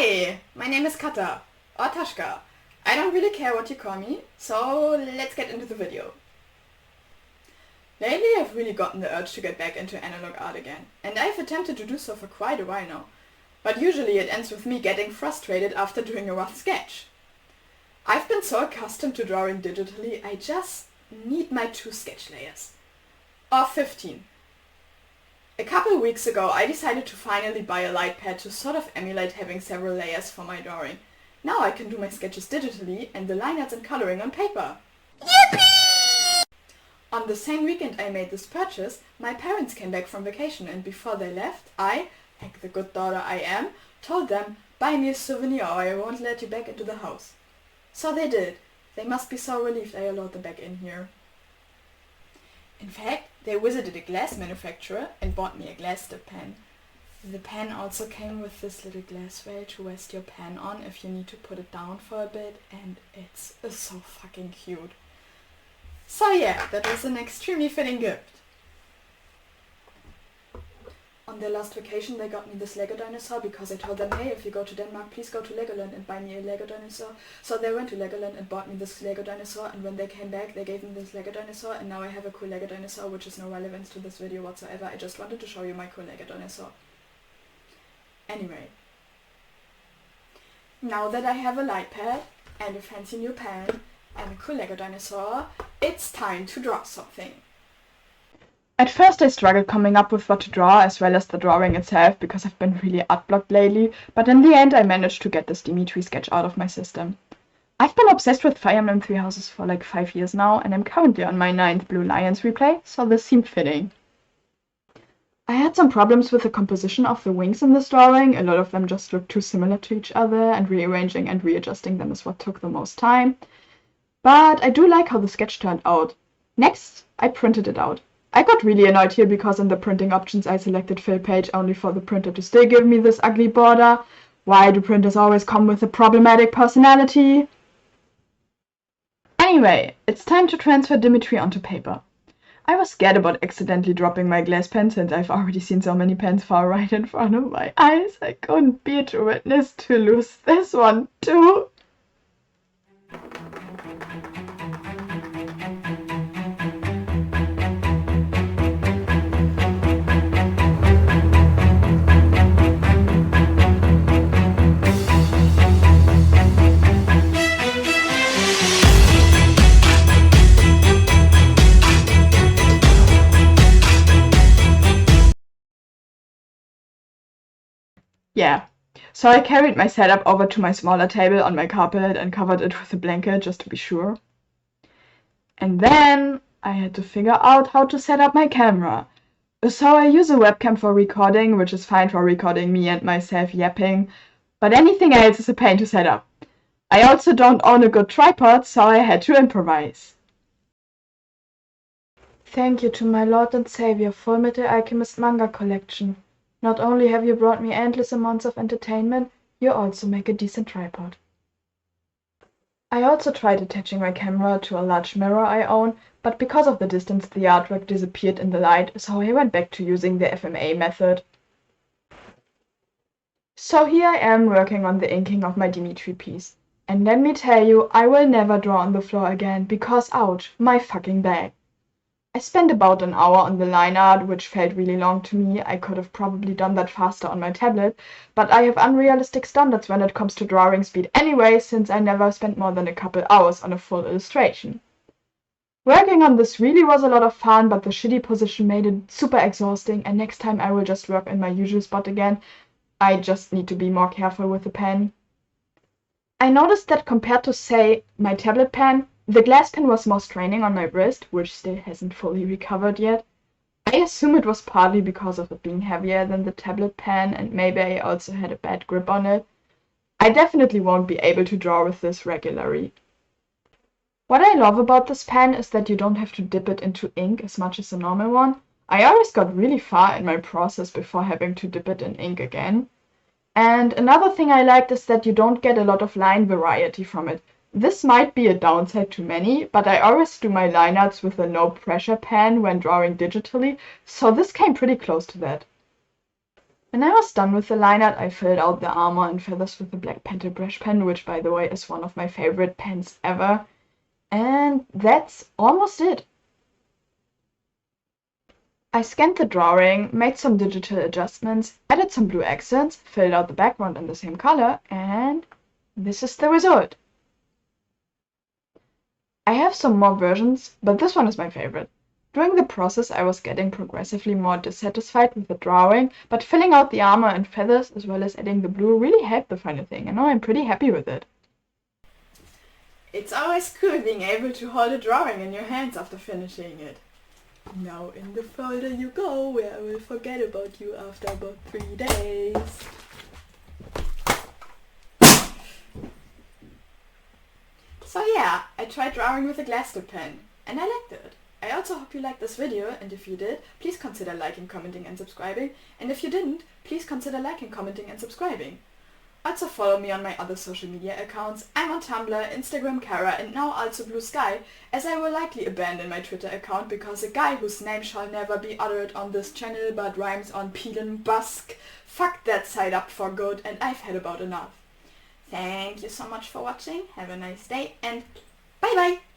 Hi, my name is Kata, or Tashka. I don't really care what you call me, so let's get into the video. Lately I've really gotten the urge to get back into analog art again, and I've attempted to do so for quite a while now. But usually it ends with me getting frustrated after doing a rough sketch. I've been so accustomed to drawing digitally, I just need my 2 sketch layers. Or 15. A couple weeks ago I decided to finally buy a light pad to sort of emulate having several layers for my drawing. Now I can do my sketches digitally and the line arts and coloring on paper. Yippee! On the same weekend I made this purchase, my parents came back from vacation and before they left, I, like the good daughter I am, told them, buy me a souvenir or I won't let you back into the house. So they did. They must be so relieved I allowed them back in here. In fact, they visited a glass manufacturer and bought me a glass dip pen. The pen also came with this little glass veil to rest your pen on if you need to put it down for a bit, and it's so fucking cute. So yeah, that was an extremely fitting gift. On their last vacation they got me this Lego dinosaur because I told them, hey, if you go to Denmark, please go to Legoland and buy me a Lego dinosaur. So they went to Legoland and bought me this Lego dinosaur, and when they came back they gave me this Lego dinosaur, and now I have a cool Lego dinosaur, which is no relevance to this video whatsoever. I just wanted to show you my cool Lego dinosaur. Anyway. Now that I have a light pad and a fancy new pen and a cool Lego dinosaur, it's time to draw something. At first I struggled coming up with what to draw as well as the drawing itself because I've been really art blocked lately, but in the end I managed to get this Dimitri sketch out of my system. I've been obsessed with Fire Emblem Three Houses for like 5 years now, and I'm currently on my 9th Blue Lions replay, so this seemed fitting. I had some problems with the composition of the wings in this drawing. A lot of them just looked too similar to each other, and rearranging and readjusting them is what took the most time. But I do like how the sketch turned out. Next, I printed it out. I got really annoyed here because in the printing options I selected fill page only for the printer to still give me this ugly border. Why do printers always come with a problematic personality? Anyway, it's time to transfer Dimitri onto paper. I was scared about accidentally dropping my glass pen since I've already seen so many pens fall right in front of my eyes. I couldn't bear to witness to lose this one too. Yeah, so I carried my setup over to my smaller table on my carpet and covered it with a blanket just to be sure. And then I had to figure out how to set up my camera. So I use a webcam for recording, which is fine for recording me and myself yapping, but anything else is a pain to set up. I also don't own a good tripod, so I had to improvise. Thank you to my Lord and Savior, Fullmetal Alchemist manga collection. Not only have you brought me endless amounts of entertainment, you also make a decent tripod. I also tried attaching my camera to a large mirror I own, but because of the distance the artwork disappeared in the light, so I went back to using the FMA method. So here I am working on the inking of my Dimitri piece. And let me tell you, I will never draw on the floor again, because ouch, my fucking back. I spent about an hour on the line art, which felt really long to me. I could have probably done that faster on my tablet, but I have unrealistic standards when it comes to drawing speed anyway, since I never spent more than a couple hours on a full illustration. Working on this really was a lot of fun, but the shitty position made it super exhausting, and next time I will just work in my usual spot again. I just need to be more careful with the pen. I noticed that compared to, say, my tablet pen, the glass pen was more straining on my wrist, which still hasn't fully recovered yet. I assume it was partly because of it being heavier than the tablet pen, and maybe I also had a bad grip on it. I definitely won't be able to draw with this regularly. What I love about this pen is that you don't have to dip it into ink as much as a normal one. I always got really far in my process before having to dip it in ink again. And another thing I liked is that you don't get a lot of line variety from it. This might be a downside to many, but I always do my line arts with a no pressure pen when drawing digitally, so this came pretty close to that. When I was done with the line art, I filled out the armor and feathers with the Black Panther brush pen, which by the way is one of my favorite pens ever. And that's almost it. I scanned the drawing, made some digital adjustments, added some blue accents, filled out the background in the same color, and this is the result. I have some more versions, but this one is my favorite. During the process, I was getting progressively more dissatisfied with the drawing, but filling out the armor and feathers as well as adding the blue really helped the final thing, and now I'm pretty happy with it. It's always cool being able to hold a drawing in your hands after finishing it. Now in the folder you go, where I will forget about you after about 3 days. So yeah, I tried drawing with a glass tip pen, and I liked it. I also hope you liked this video, and if you did, please consider liking, commenting and subscribing, and if you didn't, please consider liking, commenting and subscribing. Also follow me on my other social media accounts. I'm on Tumblr, Instagram, Kara, and now also Blue Sky, as I will likely abandon my Twitter account because a guy whose name shall never be uttered on this channel but rhymes on Peelan Busk fucked that site up for good, and I've had about enough. Thank you so much for watching, have a nice day, and bye bye!